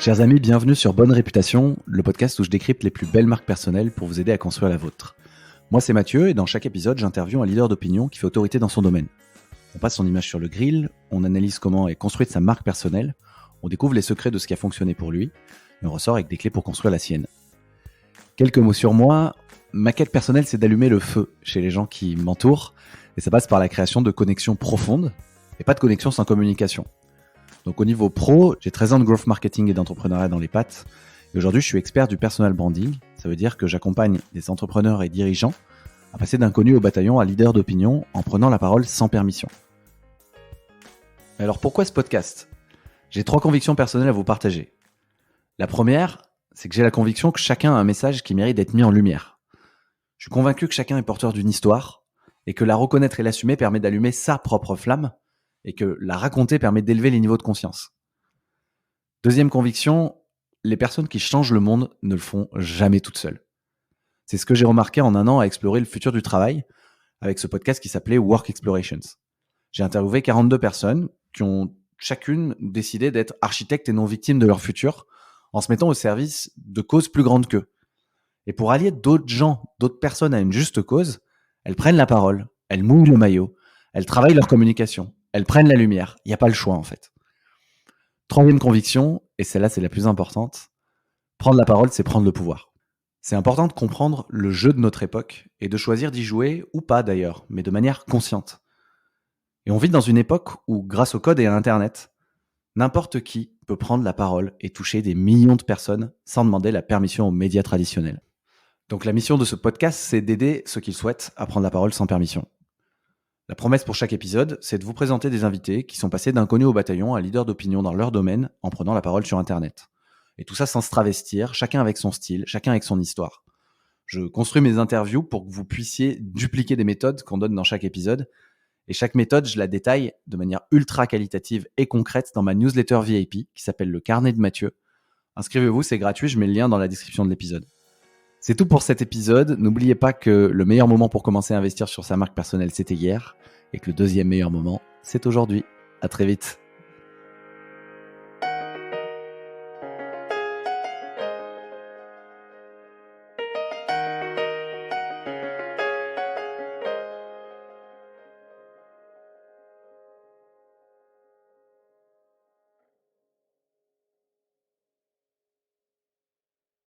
Chers amis, bienvenue sur Bonne Réputation, le podcast où je décrypte les plus belles marques personnelles pour vous aider à construire la vôtre. Moi c'est Mathieu et dans chaque épisode j'interviewe un leader d'opinion qui fait autorité dans son domaine. On passe son image sur le grill, on analyse comment est construite sa marque personnelle, on découvre les secrets de ce qui a fonctionné pour lui et on ressort avec des clés pour construire la sienne. Quelques mots sur moi, ma quête personnelle c'est d'allumer le feu chez les gens qui m'entourent et ça passe par la création de connexions profondes et pas de connexions sans communication. Donc au niveau pro, j'ai 13 ans de growth marketing et d'entrepreneuriat dans les pattes. Et aujourd'hui, je suis expert du personal branding. Ça veut dire que j'accompagne des entrepreneurs et dirigeants à passer d'inconnu au bataillon à leader d'opinion en prenant la parole sans permission. Alors pourquoi ce podcast ? J'ai 3 convictions personnelles à vous partager. La première, c'est que j'ai la conviction que chacun a un message qui mérite d'être mis en lumière. Je suis convaincu que chacun est porteur d'une histoire et que la reconnaître et l'assumer permet d'allumer sa propre flamme et que la raconter permet d'élever les niveaux de conscience. Deuxième conviction, les personnes qui changent le monde ne le font jamais toutes seules. C'est ce que j'ai remarqué en un an à explorer le futur du travail avec ce podcast qui s'appelait Work Explorations. J'ai interviewé 42 personnes qui ont chacune décidé d'être architectes et non victimes de leur futur en se mettant au service de causes plus grandes qu'eux. Et pour allier d'autres gens, d'autres personnes à une juste cause, elles prennent la parole, elles mouillent le maillot, elles travaillent leur communication. Elles prennent la lumière. Il n'y a pas le choix, en fait. Troisième conviction, et celle-là, c'est la plus importante, prendre la parole, c'est prendre le pouvoir. C'est important de comprendre le jeu de notre époque et de choisir d'y jouer, ou pas d'ailleurs, mais de manière consciente. Et on vit dans une époque où, grâce au code et à Internet, n'importe qui peut prendre la parole et toucher des millions de personnes sans demander la permission aux médias traditionnels. Donc la mission de ce podcast, c'est d'aider ceux qui le souhaitent à prendre la parole sans permission. La promesse pour chaque épisode, c'est de vous présenter des invités qui sont passés d'inconnus au bataillon à leader d'opinion dans leur domaine en prenant la parole sur Internet. Et tout ça sans se travestir, chacun avec son style, chacun avec son histoire. Je construis mes interviews pour que vous puissiez dupliquer des méthodes qu'on donne dans chaque épisode. Et chaque méthode, je la détaille de manière ultra qualitative et concrète dans ma newsletter VIP qui s'appelle le Carnet de Mathieu. Inscrivez-vous, c'est gratuit, je mets le lien dans la description de l'épisode. C'est tout pour cet épisode. N'oubliez pas que le meilleur moment pour commencer à investir sur sa marque personnelle, c'était hier. Et que le deuxième meilleur moment, c'est aujourd'hui. À très vite.